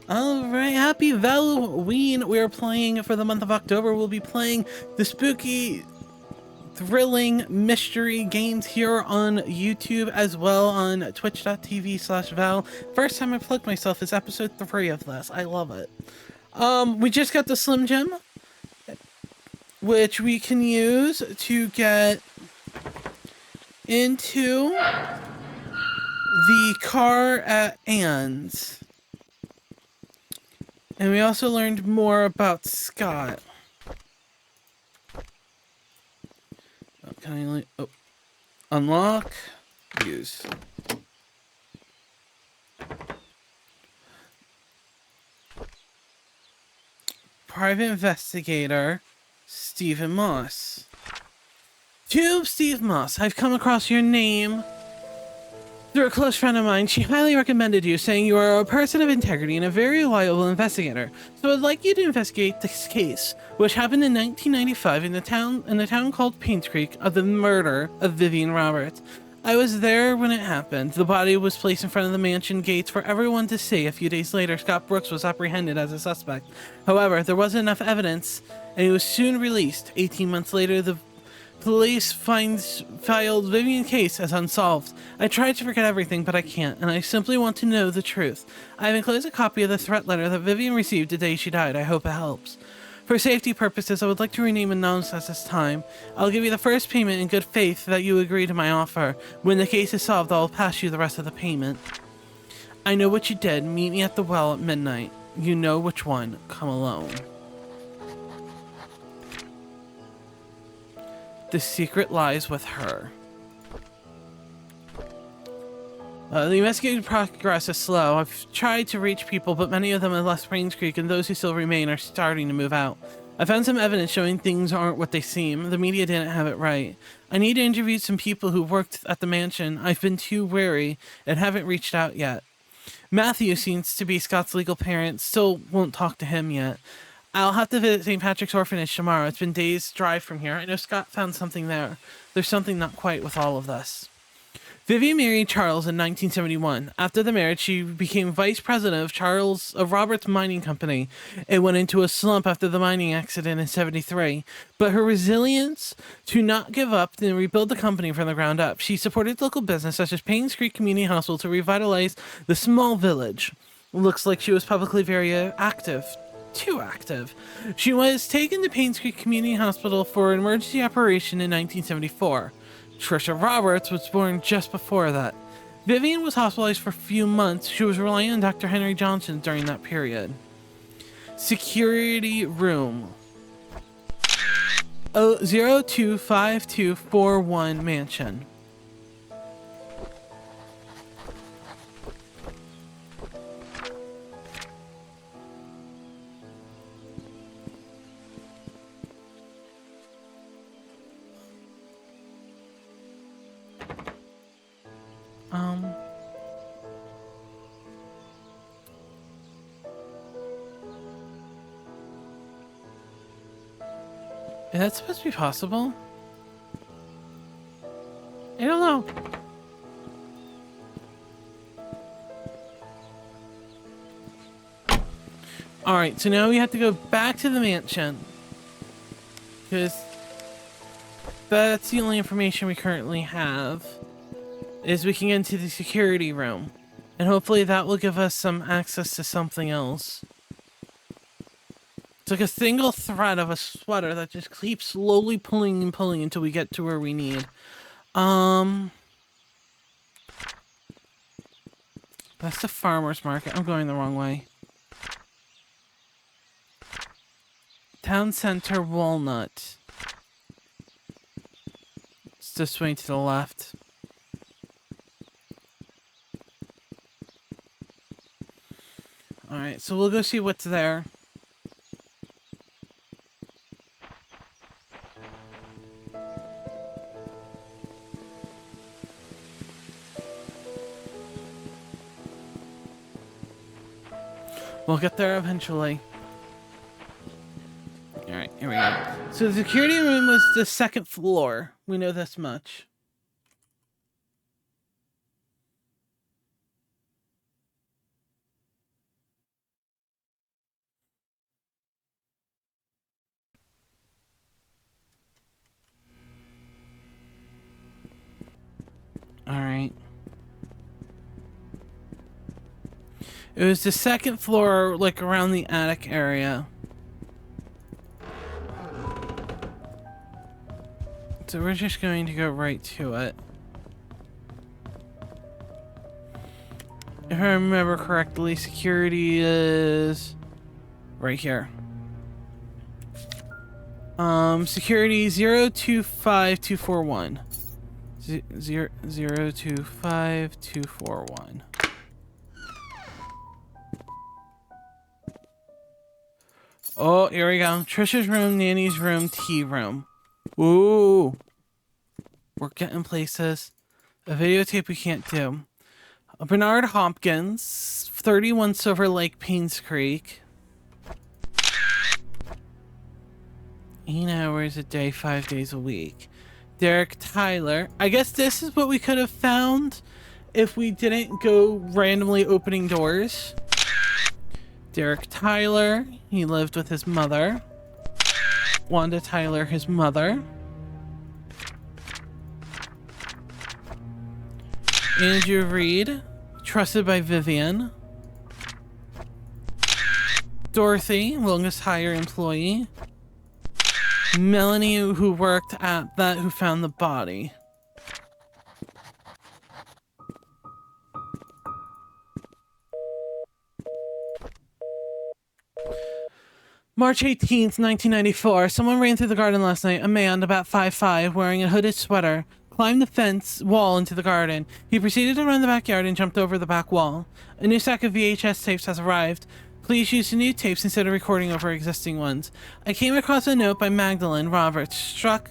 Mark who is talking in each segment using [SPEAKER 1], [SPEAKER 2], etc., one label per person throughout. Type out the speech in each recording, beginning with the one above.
[SPEAKER 1] Alright, happy Valloween! We're playing for the month of October. We'll be playing the spooky, thrilling mystery games here on YouTube as well on twitch.tv/Val. First time I plugged myself is episode 3 of this. I love it. We just got the Slim Gem, which we can use to get into the car at Ann's. And we also learned more about Scott. Oh, can I only... Oh. Unlock. Use. Private Investigator, Stephen Moss. To Steve Moss, I've come across your name through a close friend of mine. She highly recommended you, saying you are a person of integrity and a very reliable investigator. So I'd like you to investigate this case, which happened in 1995 in the town called Painscreek, of the murder of Vivian Roberts. I was there when it happened. The body was placed in front of the mansion gates for everyone to see. A few days later, Scott Brooks was apprehended as a suspect. However, there wasn't enough evidence, and he was soon released. 18 months later, the police filed Vivian's case as unsolved. I tried to forget everything, but I can't, and I simply want to know the truth. I have enclosed a copy of the threat letter that Vivian received the day she died. I hope it helps. For safety purposes, I would like to rename anonymous at this time. I'll give you the first payment in good faith that you agree to my offer. When the case is solved, I'll pass you the rest of the payment. I know what you did. Meet me at the well at midnight. You know which one. Come alone. The secret lies with her. The investigating progress is slow. I've tried to reach people, but many of them have left Painscreek, and those who still remain are starting to move out. I found some evidence showing things aren't what they seem. The media didn't have it right. I need to interview some people who worked at the mansion. I've been too wary and haven't reached out yet. Matthew seems to be Scott's legal parent. Still won't talk to him yet. I'll have to visit St. Patrick's Orphanage tomorrow. It's been days' drive from here. I know Scott found something there. There's something not quite with all of this. Vivian married Charles in 1971. After the marriage, she became vice president of Roberts Mining Company. It went into a slump after the mining accident in 73. But her resilience to not give up and rebuild the company from the ground up. She supported local business such as Painscreek Community Hospital to revitalize the small village. Looks like she was publicly very active. Too active. She was taken to Painscreek Community Hospital for an emergency operation in 1974. Trisha Roberts was born just before that. Vivian was hospitalized for a few months. She was relying on Dr. Henry Johnson during that period. Security room. 025241 mansion. Is that supposed to be possible? I don't know. Alright, so now we have to go back to the mansion. Because that's the only information we currently have. Is we can get into the security room. And hopefully that will give us some access to something else. It's like a single thread of a sweater that just keeps slowly pulling and pulling until we get to where we need. That's the farmer's market. I'm going the wrong way. Town Center Walnut. It's this way to the left. Alright, so we'll go see what's there. We'll get there eventually. Alright, here we go. So the security room was the second floor. We know this much. Alright. It was the second floor, like around the attic area. So we're just going to go right to it. If I remember correctly, security is right here. Security 025241. 025241. Oh, here we go. Trisha's room, Nanny's room, tea room. Ooh. We're getting places. A videotape we can't do. Bernard Hopkins, 31 Silver Lake, Painscreek. 8 hours a day, 5 days a week. Derek Tyler. I guess this is what we could have found if we didn't go randomly opening doors. Derek Tyler. He lived with his mother. Wanda Tyler, his mother. Andrew Reed. Trusted by Vivian. Dorothy, longest hire employee. Melanie, who worked at that, who found the body. March 18th, 1994. Someone ran through the garden last night. A man, about 5'5", wearing a hooded sweater, climbed the fence wall into the garden. He proceeded to run the backyard and jumped over the back wall. A new stack of VHS tapes has arrived. Please use the new tapes instead of recording over existing ones. I came across a note by Magdalene Roberts stuck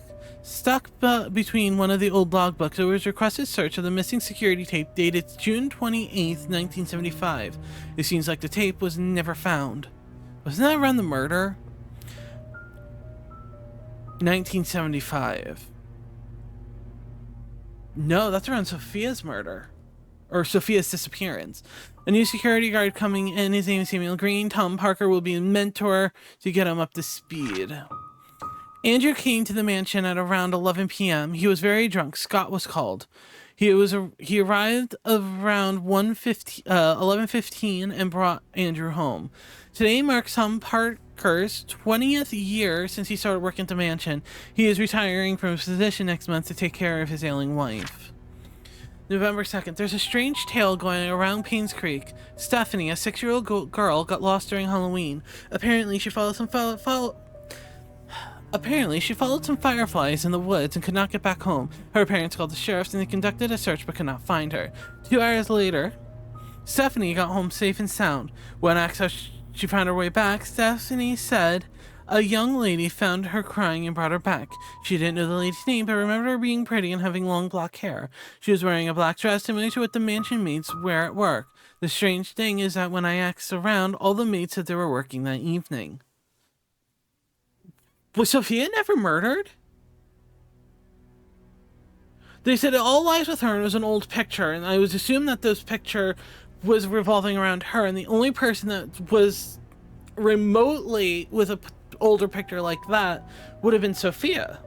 [SPEAKER 1] between one of the old logbooks. It was requested search of the missing security tape dated June 28th, 1975. It seems like the tape was never found. Wasn't that around the murder? 1975. No, that's around Sophia's murder. Or Sophia's disappearance. A new security guard coming in. His name is Samuel Green. Tom Parker will be a mentor to get him up to speed. Andrew came to the mansion at around 11 p.m. He was very drunk. Scott was called. He arrived around 11:15 and brought Andrew home. Today marks Tom Parker's 20th year since he started working at the mansion. He is retiring from his position next month to take care of his ailing wife. November 2nd. There's a strange tale going around Painscreek. Stephanie, a 6-year-old girl, got lost during Halloween. Apparently, she followed some fireflies in the woods and could not get back home. Her parents called the sheriffs and they conducted a search but could not find her. 2 hours later, Stephanie got home safe and sound. When asked how she found her way back, Stephanie said a young lady found her crying and brought her back. She didn't know the lady's name, but remembered her being pretty and having long black hair. She was wearing a black dress similar to what the mansion maids wear at work. The strange thing is that when I asked around, all the maids said they were working that evening. Was Sophia never murdered? They said it all lies with her and it was an old picture, and I was assumed that this picture was revolving around her, and the only person that was remotely with a older picture like that would have been Sophia,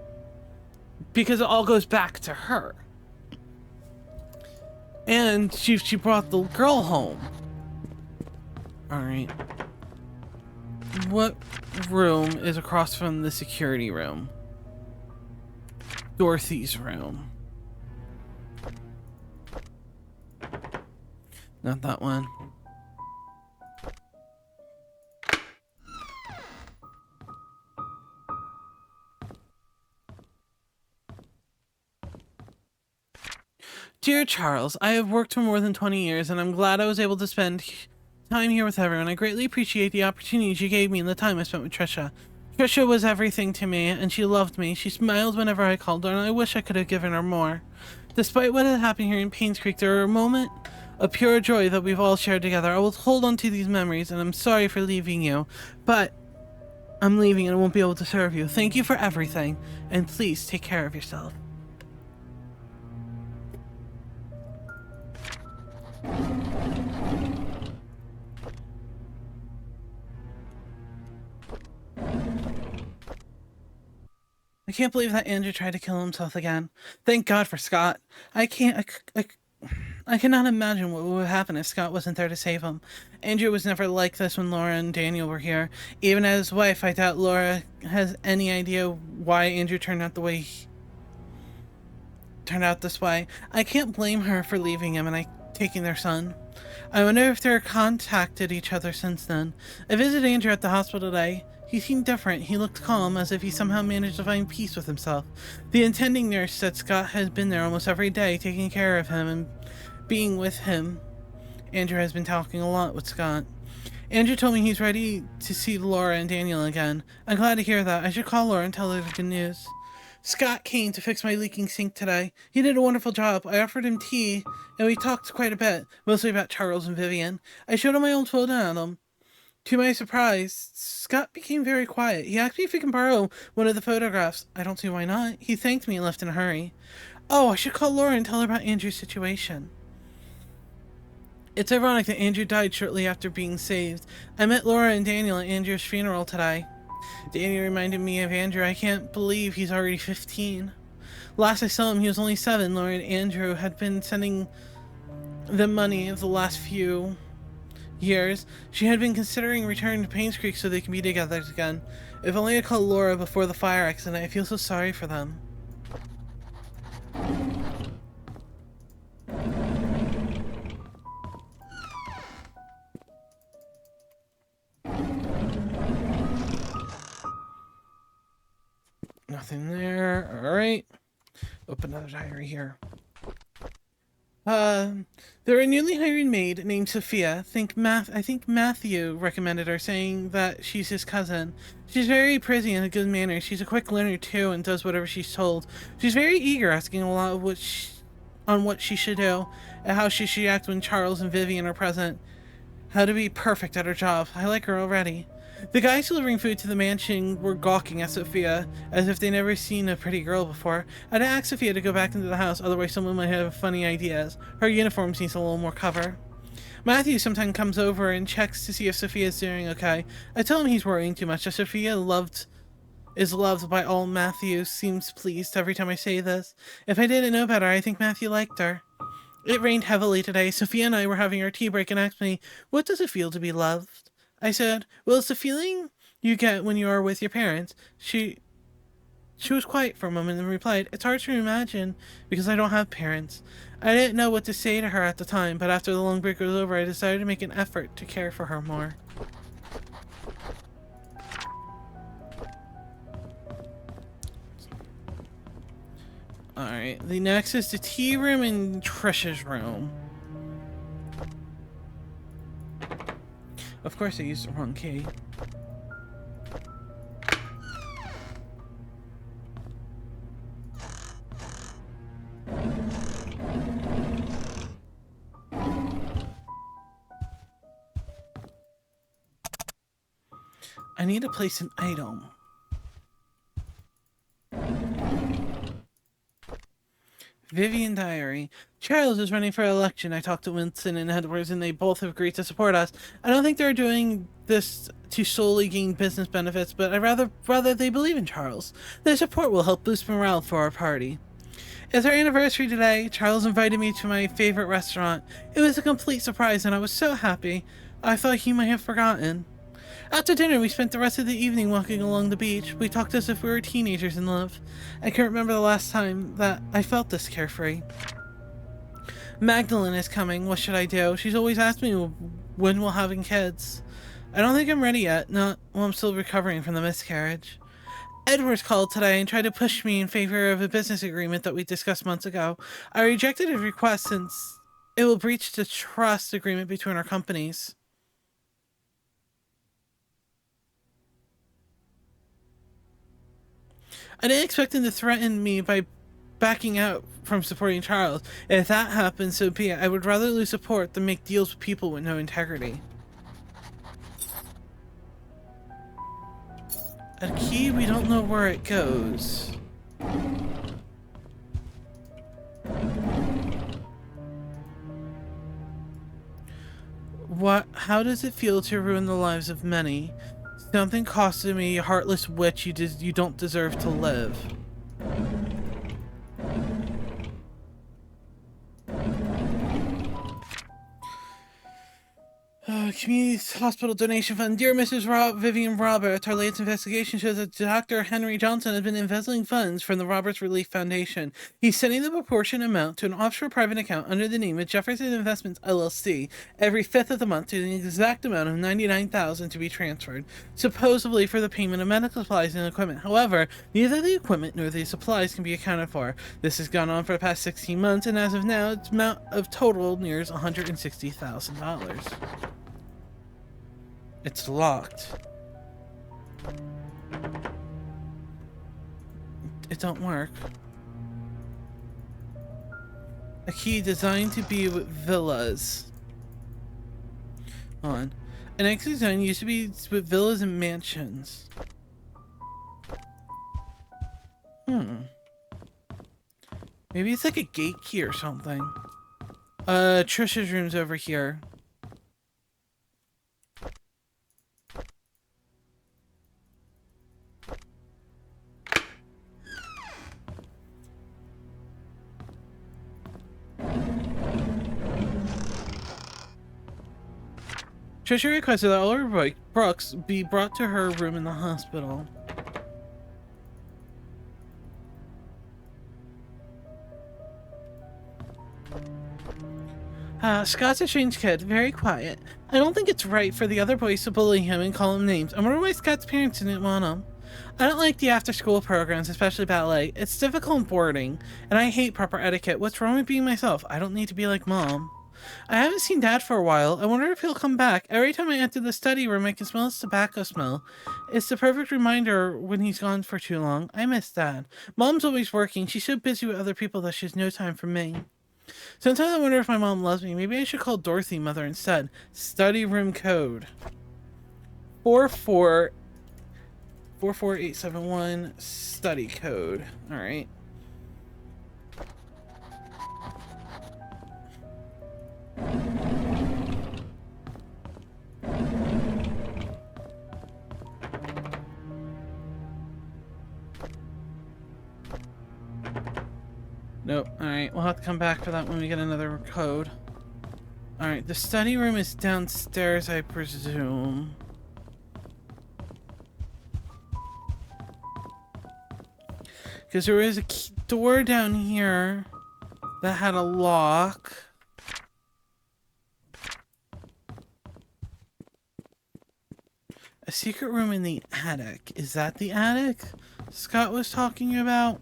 [SPEAKER 1] because it all goes back to her. And she brought the girl home. Alright. What room is across from the security room? Dorothy's room. Not that one. Dear Charles, I have worked for more than 20 years and I'm glad I was able to spend time here with everyone. I greatly appreciate the opportunities you gave me and the time I spent with Trisha. Trisha was everything to me and she loved me. She smiled whenever I called her and I wish I could have given her more. Despite what had happened here in Painscreek, there were a moment of pure joy that we've all shared together. I will hold on to these memories and I'm sorry for leaving you, but I'm leaving and I won't be able to serve you. Thank you for everything and please take care of yourself. I can't believe that Andrew tried to kill himself again. Thank God for Scott. I can't. I cannot imagine what would happen if Scott wasn't there to save him. Andrew was never like this when Laura and Daniel were here. Even as his wife, I doubt Laura has any idea why Andrew turned out this way. I can't blame her for leaving him and taking their son. I wonder if they're contacted each other since then. I visited Andrew at the hospital today. He seemed different. He looked calm, as if he somehow managed to find peace with himself. The attending nurse said Scott has been there almost every day, taking care of him and being with him. Andrew has been talking a lot with Scott. Andrew told me he's ready to see Laura and Daniel again. I'm glad to hear that. I should call Laura and tell her the good news. Scott came to fix my leaking sink today. He did a wonderful job. I offered him tea, and we talked quite a bit, mostly about Charles and Vivian. I showed him my old photo album. To my surprise, Scott became very quiet. He asked me if he can borrow one of the photographs. I don't see why not. He thanked me and left in a hurry. Oh, I should call Laura and tell her about Andrew's situation. It's ironic that Andrew died shortly after being saved. I met Laura and Daniel at Andrew's funeral today. Daniel reminded me of Andrew. I can't believe he's already 15. Last I saw him, he was only 7. Laura and Andrew had been sending them money the last few years. She had been considering returning to Painscreek so they can be together again. If only I called Laura before the fire accident. I feel so sorry for them. Nothing there. Alright. Open another diary here. There a newly hired maid named Sophia. I think Matthew recommended her, saying that she's his cousin. She's very pretty and a good manner. She's a quick learner too and does whatever she's told. She's very eager, asking a lot of what she should do and how she should act when Charles and Vivian are present. How to be perfect at her job. I like her already. The guys delivering food to the mansion were gawking at Sophia, as if they'd never seen a pretty girl before. I'd asked Sophia to go back into the house, otherwise someone might have funny ideas. Her uniform needs a little more cover. Matthew sometimes comes over and checks to see if Sophia's doing okay. I tell him he's worrying too much, as Sophia is loved by all. Matthew seems pleased every time I say this. If I didn't know better, I think Matthew liked her. It rained heavily today. Sophia and I were having our tea break and asked me, what does it feel to be loved? I said, well, it's the feeling you get when you are with your parents. She was quiet for a moment and replied, it's hard to imagine because I don't have parents. I didn't know what to say to her at the time, but after the long break was over, I decided to make an effort to care for her more. Alright, the next is the tea room and Trish's room. Of course I used the wrong key. I need to place an item. Vivian Diary. Charles is running for election. I talked to Winston and Edwards and they both have agreed to support us. I don't think they're doing this to solely gain business benefits, but I'd rather they believe in Charles. Their support will help boost morale for our party. It's our anniversary today. Charles invited me to my favorite restaurant. It was a complete surprise and I was so happy. I thought he might have forgotten. After dinner, we spent the rest of the evening walking along the beach. We talked as if we were teenagers in love. I can't remember the last time that I felt this carefree. Magdalene is coming. What should I do? She's always asked me when we'll having kids. I don't think I'm ready yet. Not while I'm still recovering from the miscarriage. Edwards called today and tried to push me in favor of a business agreement that we discussed months ago. I rejected his request since it will breach the trust agreement between our companies. I didn't expect him to threaten me by backing out from supporting Charles. If that happens, so be it. I would rather lose support than make deals with people with no integrity. A key, we don't know where it goes. How does it feel to ruin the lives of many? Something costed me, you heartless witch. You don't deserve to live. Community Hospital Donation Fund. Dear Mrs. Vivian Roberts, our latest investigation shows that Dr. Henry Johnson has been embezzling funds from the Roberts Relief Foundation. He's sending the proportionate amount to an offshore private account under the name of Jefferson Investments LLC every 5th of the month to the exact amount of $99,000 to be transferred, supposedly for the payment of medical supplies and equipment. However, neither the equipment nor the supplies can be accounted for. This has gone on for the past 16 months, and as of now, its amount of total nears $160,000. It's locked. It don't work. A key designed to be with villas. Hold on. An exit design used to be with villas and mansions. Maybe it's like a gate key or something. Trisha's room's over here. Trisha requested that all her books be brought to her room in the hospital. Scott's a strange kid, very quiet. I don't think it's right for the other boys to bully him and call him names. I wonder why Scott's parents didn't want him. I don't like the after-school programs, especially ballet. It's difficult and boring, and I hate proper etiquette. What's wrong with being myself? I don't need to be like Mom. I haven't seen Dad for a while. I wonder if he'll come back. Every time I enter the study room, I can smell his tobacco smell. It's the perfect reminder when he's gone for too long. I miss Dad. Mom's always working. She's so busy with other people that she has no time for me. Sometimes I wonder if my mom loves me. Maybe I should call Dorothy Mother instead. Study room code. 44871 study code. Alright. Nope. Alright, we'll have to come back for that when we get another code. Alright, the study room is downstairs, I presume. Because there is a door down here that had a lock. A secret room in the attic. Is that the attic Scott was talking about?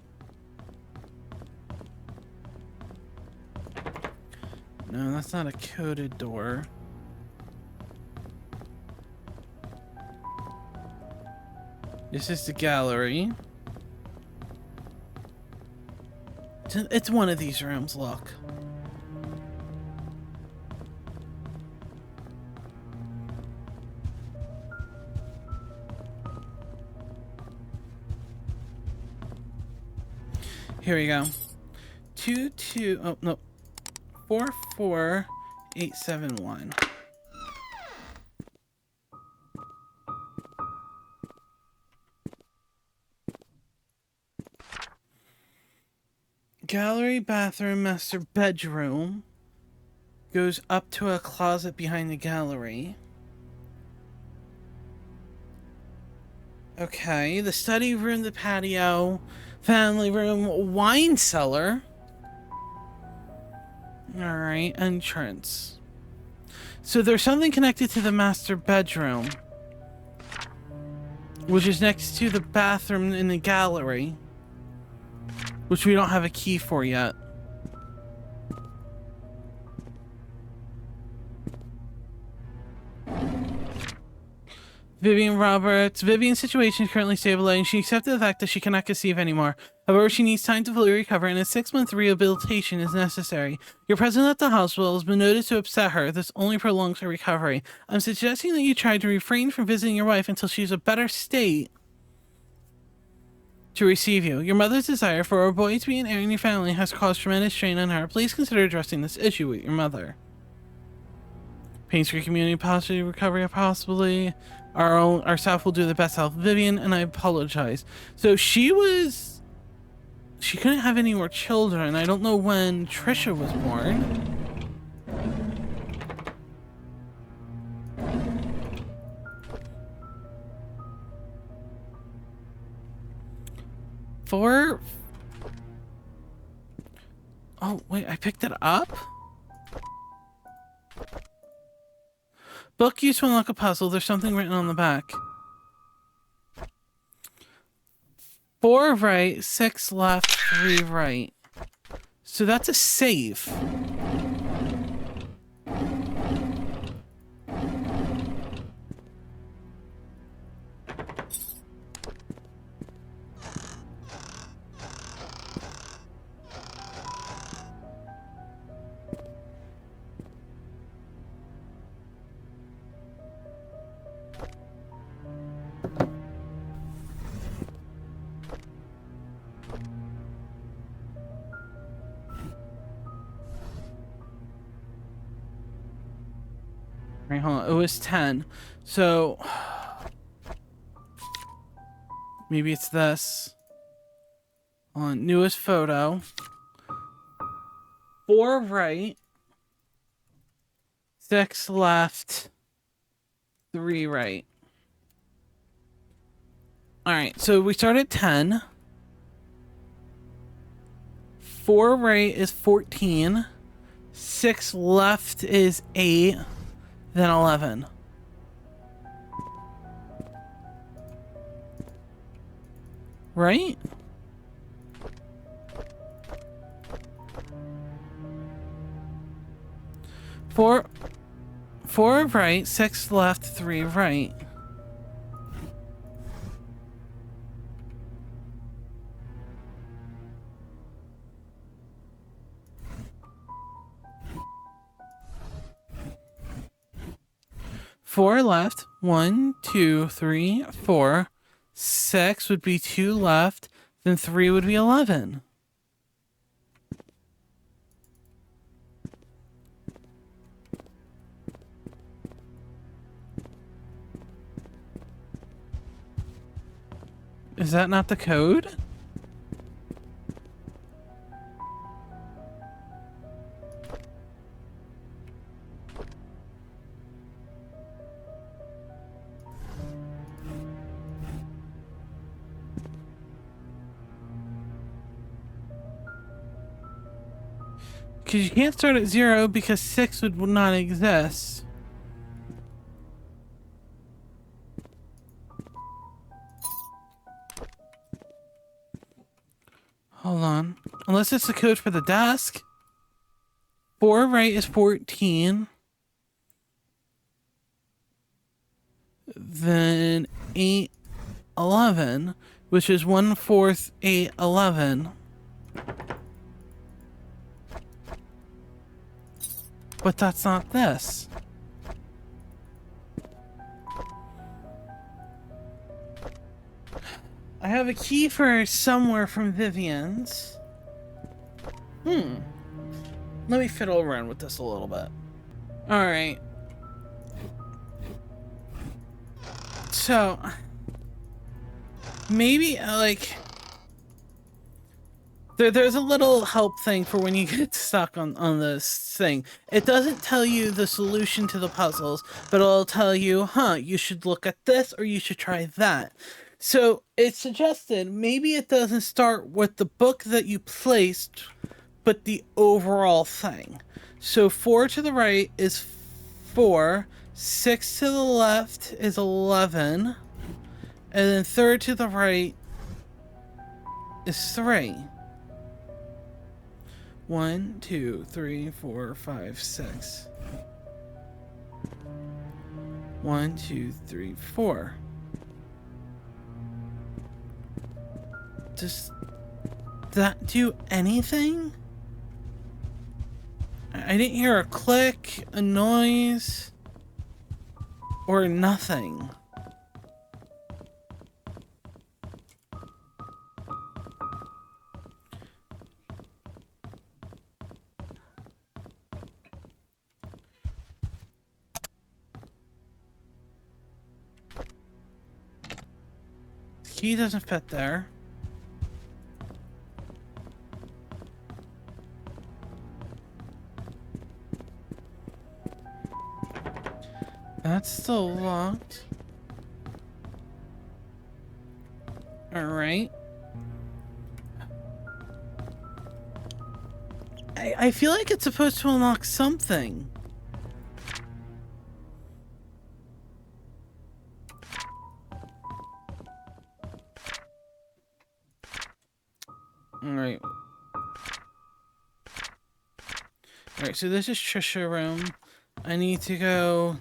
[SPEAKER 1] No, that's not a coded door. This is the gallery. It's one of these rooms, look. Here we go. 44871. Gallery, bathroom, master bedroom. Goes up to a closet behind the gallery. Okay, the study room, the patio, family room, wine cellar. Alright, entrance. So there's something connected to the master bedroom, which is next to the bathroom in the gallery, which we don't have a key for yet. Vivian Roberts. Vivian's situation is currently stabilizing. She accepted the fact that she cannot conceive anymore. However, she needs time to fully recover, and a 6-month rehabilitation is necessary. Your presence at the hospital has been noted to upset her. This only prolongs her recovery. I'm suggesting that you try to refrain from visiting your wife until she's in a better state to receive you. Your mother's desire for a boy to be an heir in your family has caused tremendous strain on her. Please consider addressing this issue with your mother. Painscreek community possibly recovery possibly. Our staff will do the best help. Vivian, and I apologize. So she couldn't have any more children. I don't know when Trisha was born. Oh, wait, I picked it up? Book used to unlock a puzzle. There's something written on the back. 4 right, 6 left, 3 right. So that's a save. Right, hold on. It was 10. So maybe it's this. On newest photo. 4 right. 6 left. 3 right. Alright, so we start at 10. 4 right is 14. 6 left is 8. Then 11. Right? Four right, 6 left, 3 right. Four left. 1, 2, 3, 4. 6 would be 2 left. Then 3 would be 11. Is that not the code? Because you can't start at 0 because 6 would not exist. Hold on. Unless it's the code for the desk. 4 right is 14. Then 8, 11, which is 1/4, 8, 11. But that's not this. I have a key for somewhere from Vivian's. Let me fiddle around with this a little bit. Alright. So, maybe, like... There's a little help thing for when you get stuck on this thing. It doesn't tell you the solution to the puzzles, but it'll tell you, you should look at this or you should try that. So it suggested maybe it doesn't start with the book that you placed, but the overall thing. So 4 to the right is 4, 6 to the left is 11, and then 3rd to the right is 3. 1, 2, 3, 4, 5, 6. 1, 2, 3, 4. Does that do anything? I didn't hear a click, a noise, or nothing. key doesn't fit there. That's still locked. Alright. I feel like it's supposed to unlock something. Alright. Alright, so this is Trisha room. I need to go...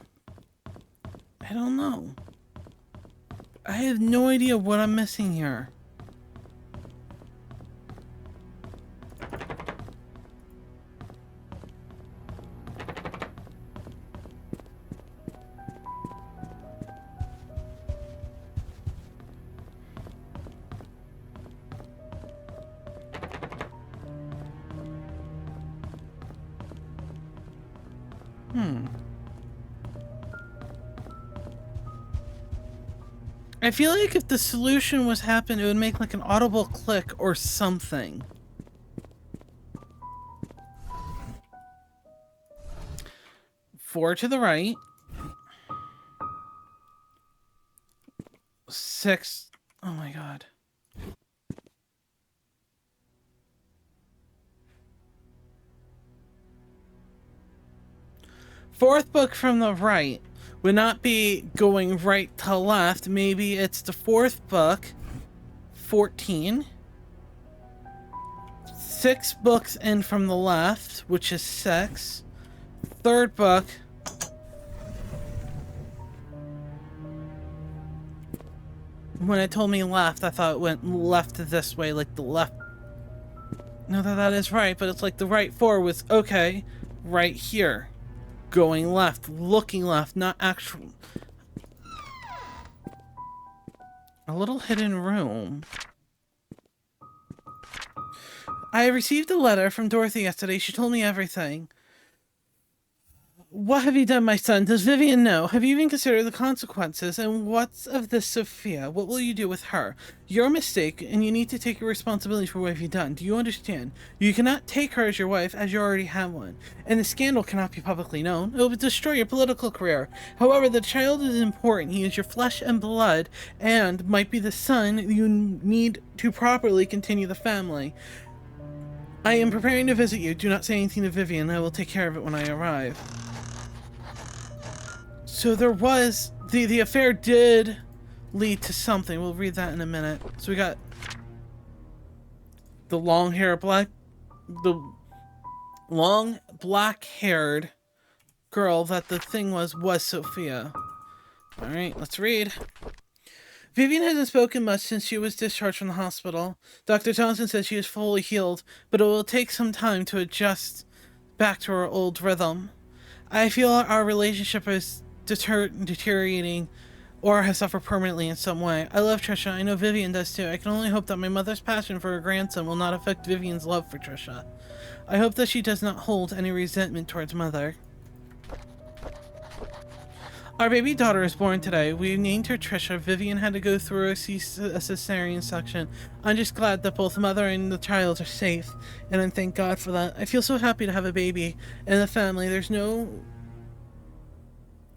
[SPEAKER 1] I don't know. I have no idea what I'm missing here. I feel like if the solution was happened, it would make like an audible click or something. 4 to the right. 6. Oh my god. Fourth book from the right would not be going right to left. Maybe it's the fourth book, 14. 6 books in from the left, which is 6. Third book. When it told me left, I thought it went left this way, like the left. No, that is right, but it's like the right 4 was, okay, right here. Going left, looking left, not actual. A little hidden room. I received a letter from Dorothy yesterday. She told me everything. What have you done, my son? Does Vivian know? Have you even considered the consequences? And what's of this Sophia? What will you do with her? You're a mistake, and you need to take your responsibility for what have you done. Do you understand? You cannot take her as your wife, as you already have one. And the scandal cannot be publicly known. It will destroy your political career. However, the child is important. He is your flesh and blood, and might be the son you need to properly continue the family. I am preparing to visit you. Do not say anything to Vivian. I will take care of it when I arrive. So there was, the affair did lead to something. We'll read that in a minute. So we got the long black-haired girl that the thing was Sophia. Alright, let's read. Vivian hasn't spoken much since she was discharged from the hospital. Dr. Johnson says she is fully healed, but it will take some time to adjust back to her old rhythm. I feel our relationship is deteriorating or has suffered permanently in some way. I love Trisha. I know Vivian does too. I can only hope that my mother's passion for her grandson will not affect Vivian's love for Trisha. I hope that she does not hold any resentment towards Mother. Our baby daughter is born today. We named her Trisha. Vivian had to go through a cesarean section. I'm just glad that both Mother and the child are safe, and I thank God for that. I feel so happy to have a baby in the family. There's no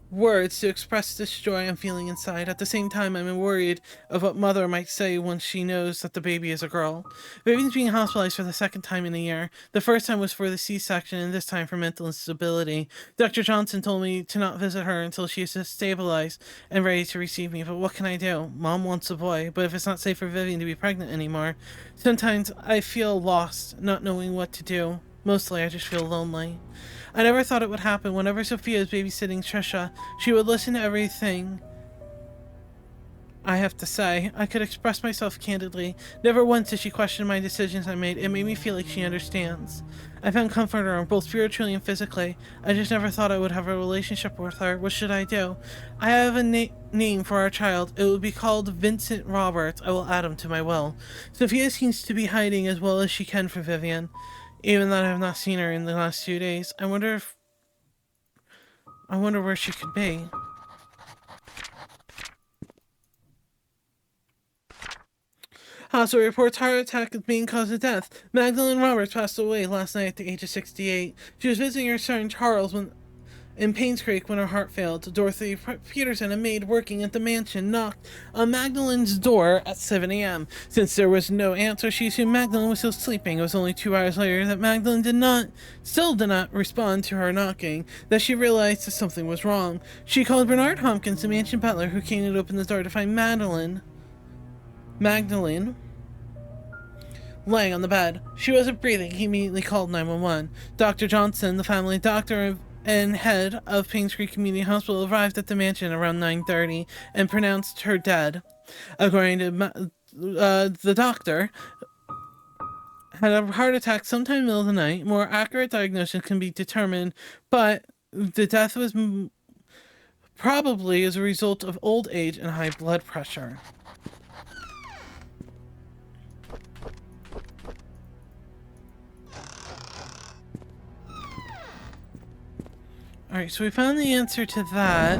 [SPEAKER 1] words to express this joy I'm feeling inside. At the same time, I'm worried of what Mother might say once she knows that the baby is a girl. Vivian's being hospitalized for the 2nd time in a year. The first time was for the C-section, and this time for mental instability. Dr. Johnson told me to not visit her until she is stabilized and ready to receive me, but what can I do? Mom wants a boy, but if it's not safe for Vivian to be pregnant anymore, sometimes I feel lost, not knowing what to do. Mostly, I just feel lonely. I never thought it would happen. Whenever Sophia is babysitting Trisha, she would listen to everything I have to say. I could express myself candidly. Never once did she question my decisions I made. It made me feel like she understands. I found comfort in her, both spiritually and physically. I just never thought I would have a relationship with her. What should I do? I have a name for our child. It will be called Vincent Roberts. I will add him to my will. Sophia seems to be hiding as well as she can for Vivian. Even though I have not seen her in the last 2 days, I wonder where she could be. Hospital reports heart attack as main cause of death. Magdalene Roberts passed away last night at the age of 68. She was visiting her son Charles in Painscreek when her heart failed. Dorothy Peterson, a maid working at the mansion, knocked on Magdalene's door at 7 a.m. Since there was no answer, she assumed Magdalene was still sleeping. It was only 2 hours later that Magdalene still did not respond to her knocking, that she realized that something was wrong. She called Bernard Hopkins, the mansion butler, who came and opened the door to find Magdalene laying on the bed. She wasn't breathing. He immediately called 911. Dr. Johnson, the family doctor and head of Painscreek Community Hospital, arrived at the mansion around 9:30 and pronounced her dead. According to the doctor, had a heart attack sometime in the middle of the night. More accurate diagnosis can be determined, but the death was probably as a result of old age and high blood pressure. Alright, so we found the answer to that.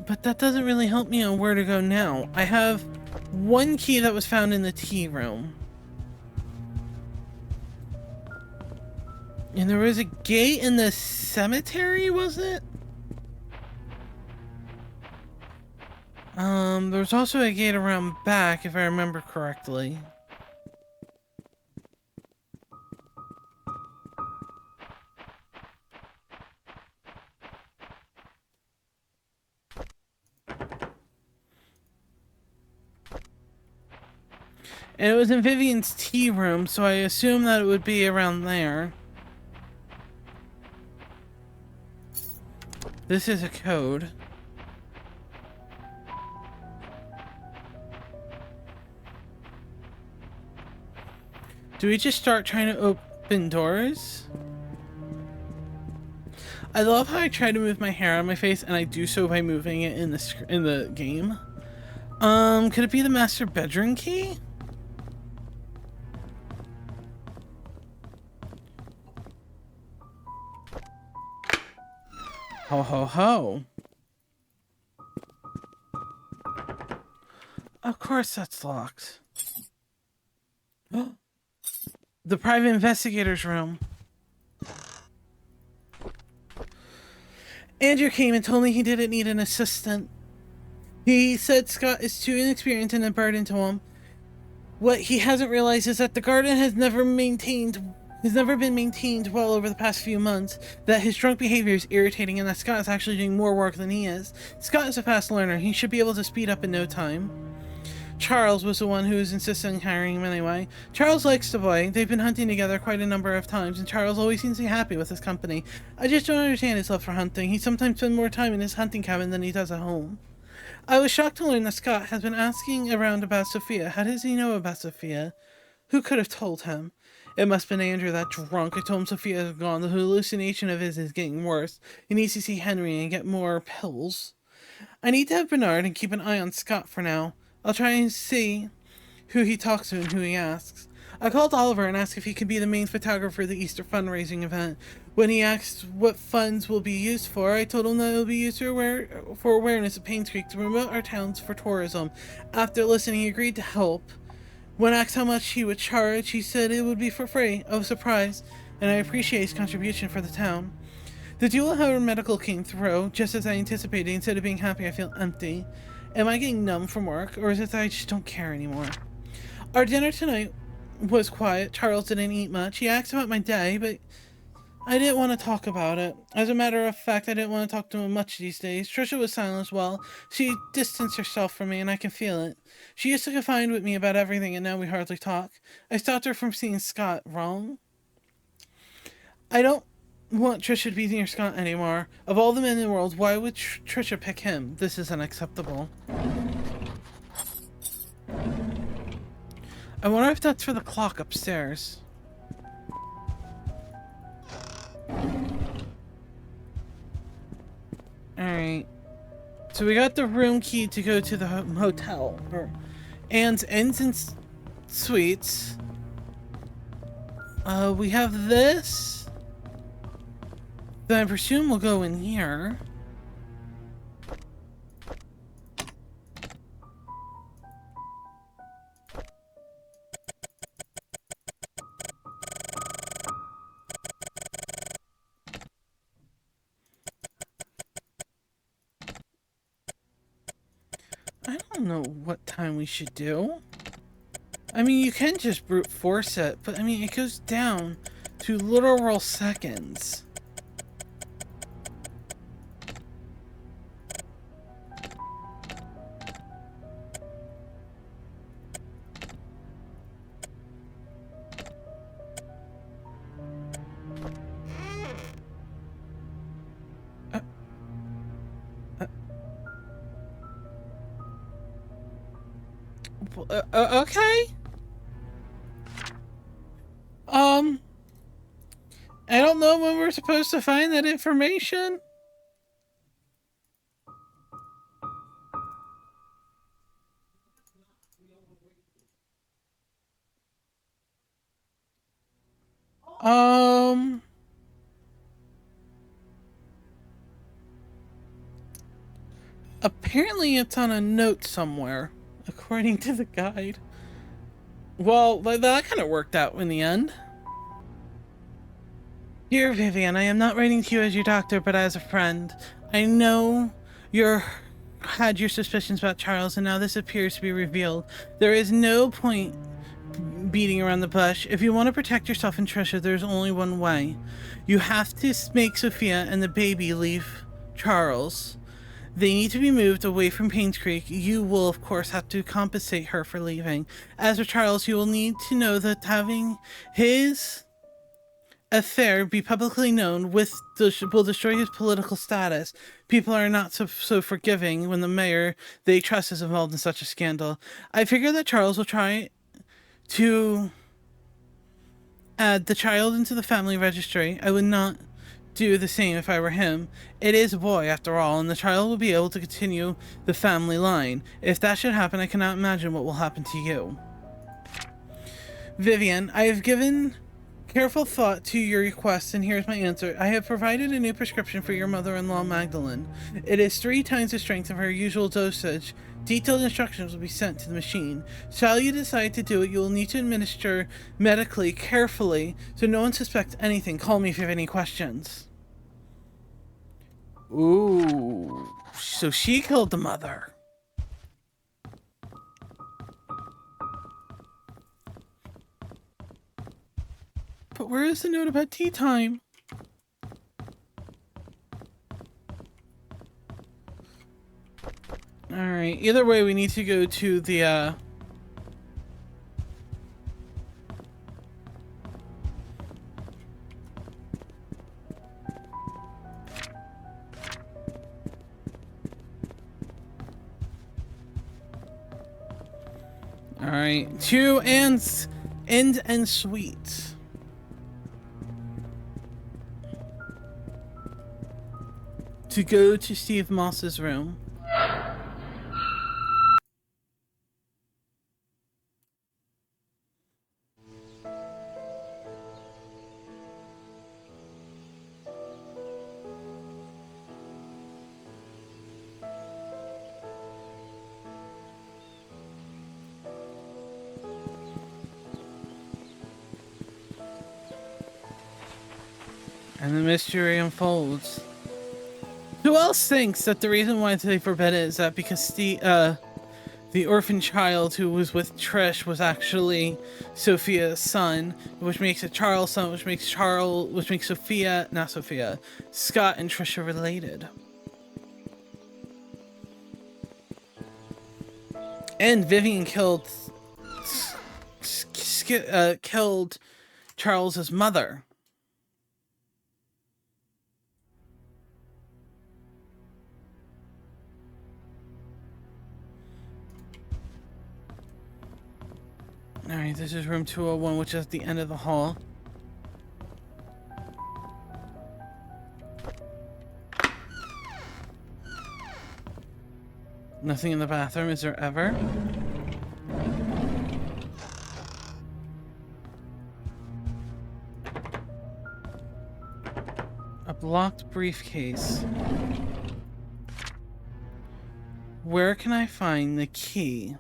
[SPEAKER 1] But that doesn't really help me on where to go now. I have one key that was found in the tea room. And there was a gate in the cemetery, was it? There was also a gate around back, if I remember correctly. And it was in Vivian's tea room, so I assume that it would be around there. This is a code. Do we just start trying to open doors? I love how I try to move my hair on my face, and I do so by moving it in the game. Could it be the master bedroom key? Ho ho ho. Of course that's locked. The private investigator's room. Andrew came and told me he didn't need an assistant. He said Scott is too inexperienced and a burden to him. What he hasn't realized is that the garden has never been maintained well over the past few months, that his drunk behavior is irritating, and that Scott is actually doing more work than he is. Scott is a fast learner. He should be able to speed up in no time. Charles was the one who was insisting on hiring him anyway. Charles likes the boy. They've been hunting together quite a number of times, and Charles always seems to be happy with his company. I just don't understand his love for hunting. He sometimes spends more time in his hunting cabin than he does at home. I was shocked to learn that Scott has been asking around about Sophia. How does he know about Sophia? Who could have told him? It must have been Andrew, that drunk. I told him Sophia is gone. The hallucination of his is getting worse. He needs to see Henry and get more pills. I need to have Bernard and keep an eye on Scott for now. I'll try and see who he talks to and who he asks. I called Oliver and asked if he could be the main photographer of the Easter fundraising event. When he asked what funds will be used for, I told him that it will be used for awareness of Painscreek to promote our towns for tourism. After listening, he agreed to help. When asked how much he would charge, he said it would be for free. I was surprised, and I appreciate his contribution for the town. The dual however medical came through, just as I anticipated. Instead of being happy, I feel empty. Am I getting numb from work, or is it that I just don't care anymore? Our dinner tonight was quiet. Charles didn't eat much. He asked about my day, but I didn't want to talk about it. As a matter of fact, I didn't want to talk to him much these days. Trisha was silent as well. She distanced herself from me, and I can feel it. She used to confide with me about everything, and now we hardly talk. I stopped her from seeing Scott. Wrong? I don't want Trisha to be near Scott anymore. Of all the men in the world, why would Trisha pick him? This is unacceptable. I wonder if that's for the clock upstairs. Alright. So we got the room key to go to the hotel. Or Anne's Inns and Suites. We have this. Then I presume we'll go in here. don't know what time we should do. I mean, you can just brute force it, but I mean, it goes down to literal seconds. Okay. I don't know when we're supposed to find that information. Apparently it's on a note somewhere, according to the guide. Well, that kind of worked out in the end. Dear Vivian, I am not writing to you as your doctor, but as a friend. I know you had your suspicions about Charles, and now this appears to be revealed. There is no point beating around the bush. If you want to protect yourself and Trisha, there's only one way. You have to make Sophia and the baby leave Charles. They need to be moved away from Painscreek. You will, of course, have to compensate her for leaving. As for Charles, you will need to know that having his affair be publicly known will destroy his political status. People are not so forgiving when the mayor they trust is involved in such a scandal. I figure that Charles will try to add the child into the family registry. I would not do the same if I were him. It is a boy, after all, and the child will be able to continue the family line. If that should happen, I cannot imagine what will happen to you. Vivian, I have given careful thought to your request, and here's my answer. I have provided a new prescription for your mother-in-law, Magdalene. It is 3 times the strength of her usual dosage. Detailed instructions will be sent to the machine. Shall you decide to do it, you will need to administer medically, carefully, so no one suspects anything. Call me if you have any questions. Ooh, so she killed the mother. But where is the note about tea time? Alright, either way, we need to go to the, Alright, to End and Sweet. To go to Steve Moss's room. And the mystery unfolds. Who else thinks that the reason why they forbid it is that because the orphan child who was with Trish was actually Sophia's son, which makes it Charles' son, which makes Sophia, not Sophia, Scott and Trisha related. And Vivian killed Charles's mother. Alright, this is room 201, which is at the end of the hall. Nothing in the bathroom, is there ever? A blocked briefcase. Where can I find the key?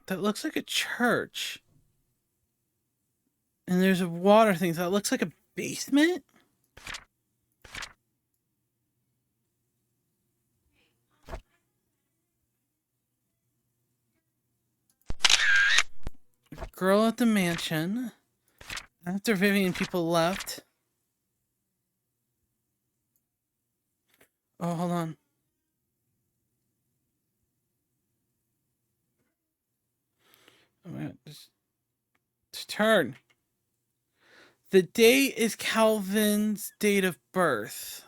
[SPEAKER 1] That looks like a church. And there's a water thing, so that looks like a basement? Girl at the mansion. After Vivian, people left. Oh, hold on. Just turn. The date is Calvin's date of birth.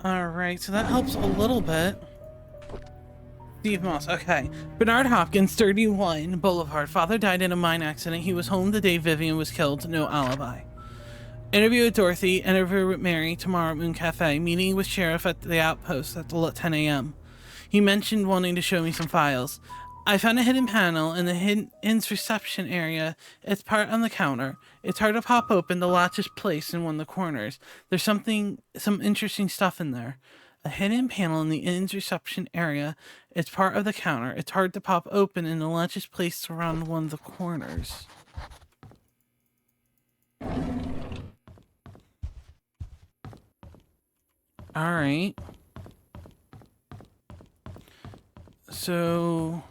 [SPEAKER 1] Alright, so that helps a little bit. Steve Moss, okay. Bernard Hopkins, 31, Boulevard. Father died in a mine accident. He was home the day Vivian was killed. No alibi. Interview with Dorothy. Interview with Mary tomorrow at Moon Cafe. Meeting with Sheriff at the outpost at 10 a.m. He mentioned wanting to show me some files. I found a hidden panel in the Hidden's reception area. It's part on the counter. It's hard to pop open. The latch is placed in one of the corners. There's some interesting stuff in there. A hidden panel in the inn's reception area. It's part of the counter. It's hard to pop open, and the latch is placed around one of the corners. Alright. So...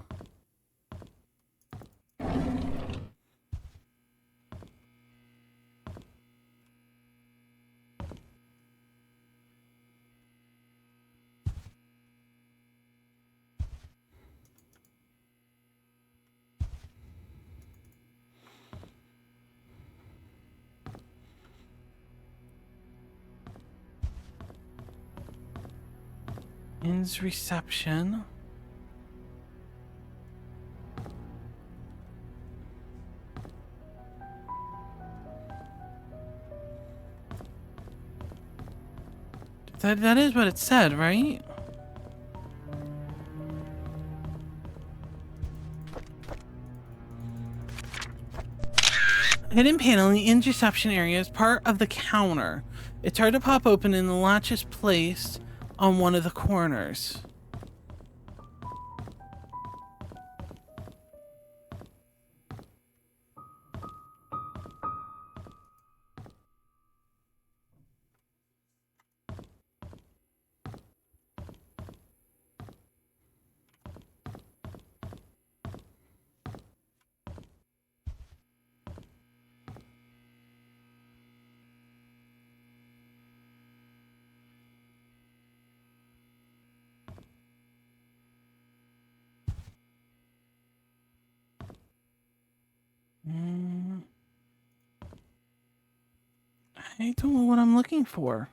[SPEAKER 1] Inn's reception. That is what it said, right? Hidden panel in the inn's reception area is part of the counter. It's hard to pop open, and the latch is placed on one of the corners. I don't know what I'm looking for.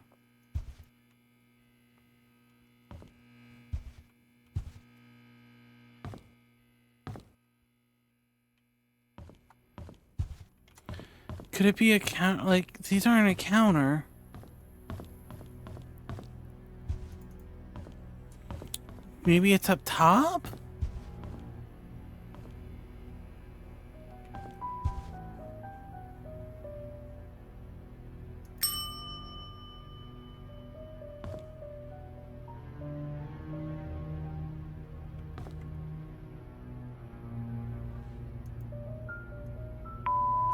[SPEAKER 1] Could it be a count? Like, these aren't a counter. Maybe it's up top?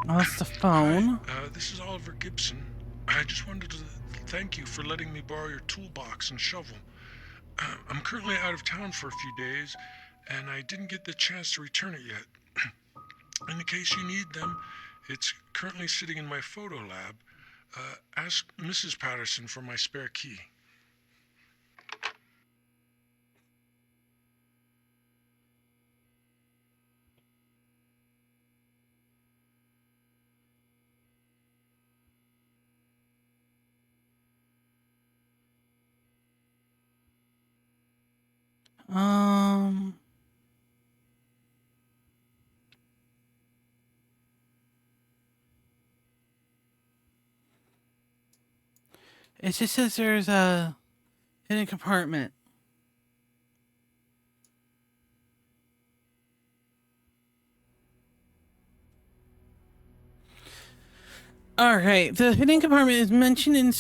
[SPEAKER 1] Oh, that's the phone.
[SPEAKER 2] Hi, this is Oliver Gibson. I just wanted to thank you for letting me borrow your toolbox and shovel. I'm currently out of town for a few days, and I didn't get the chance to return it yet. In the case you need them, it's currently sitting in my photo lab. Ask Mrs. Patterson for my spare key.
[SPEAKER 1] It just says there's a hidden compartment. Alright, the hidden compartment is mentioned in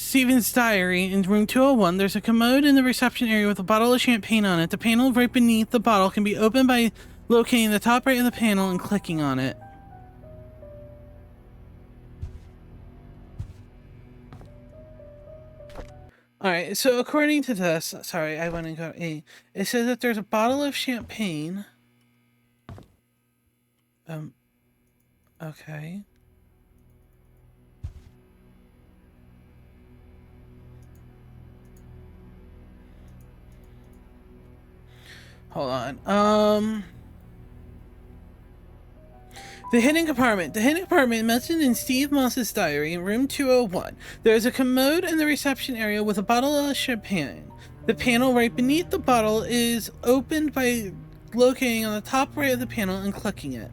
[SPEAKER 1] Stephen's diary in room 201. There's a commode in the reception area with a bottle of champagne on it. The panel right beneath the bottle can be opened by locating the top right of the panel and clicking on it. Alright, so according to this, sorry, I went and got A. It says that there's a bottle of champagne. Okay. Hold on. The hidden compartment. The hidden compartment mentioned in Steve Moss's diary in room 201. There is a commode in the reception area with a bottle of champagne. The panel right beneath the bottle is opened by locating on the top right of the panel and clicking it.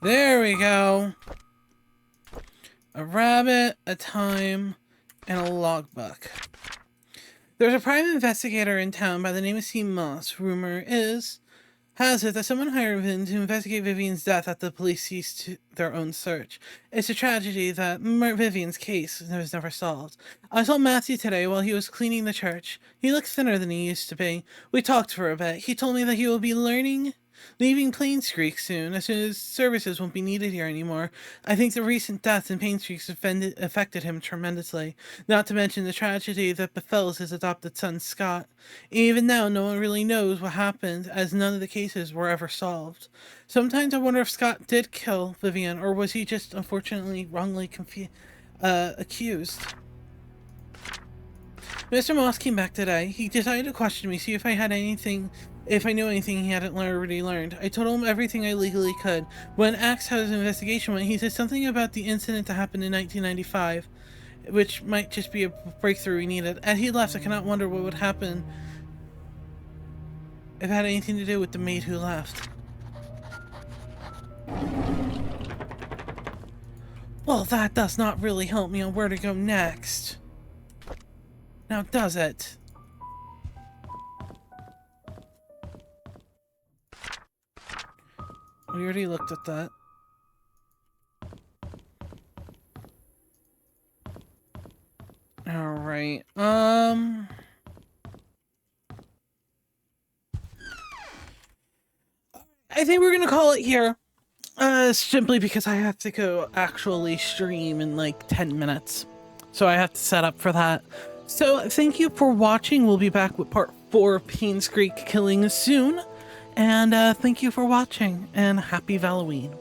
[SPEAKER 1] There we go. A rabbit, a time, and a logbook. There's a private investigator in town by the name of Steve Moss. Rumor has it that someone hired him to investigate Vivian's death after the police ceased their own search. It's a tragedy that Vivian's case was never solved. I saw Matthew today while he was cleaning the church. He looks thinner than he used to be. We talked for a bit. He told me that he will be leaving Painscreek soon as services won't be needed here anymore. I think the recent deaths in Painscreek affected him tremendously, not to mention the tragedy that befell his adopted son Scott. Even now, no one really knows what happened, as none of the cases were ever solved. Sometimes I wonder if Scott did kill Vivian, or was he just unfortunately wrongly accused. Mr. Moss came back today. He decided to question me, see if I knew anything he hadn't already learned. I told him everything I legally could. When asked how his investigation went, he said something about the incident that happened in 1995, which might just be a breakthrough we needed. And he left. I cannot wonder what would happen if it had anything to do with the maid who left. Well, that does not really help me on where to go next. Now, does it? We already looked at that. Alright, I think we're gonna call it here. Simply because I have to go actually stream in like 10 minutes. So I have to set up for that. So thank you for watching. We'll be back with part 4 of Painscreek Killings soon. And thank you for watching, and happy Valloween.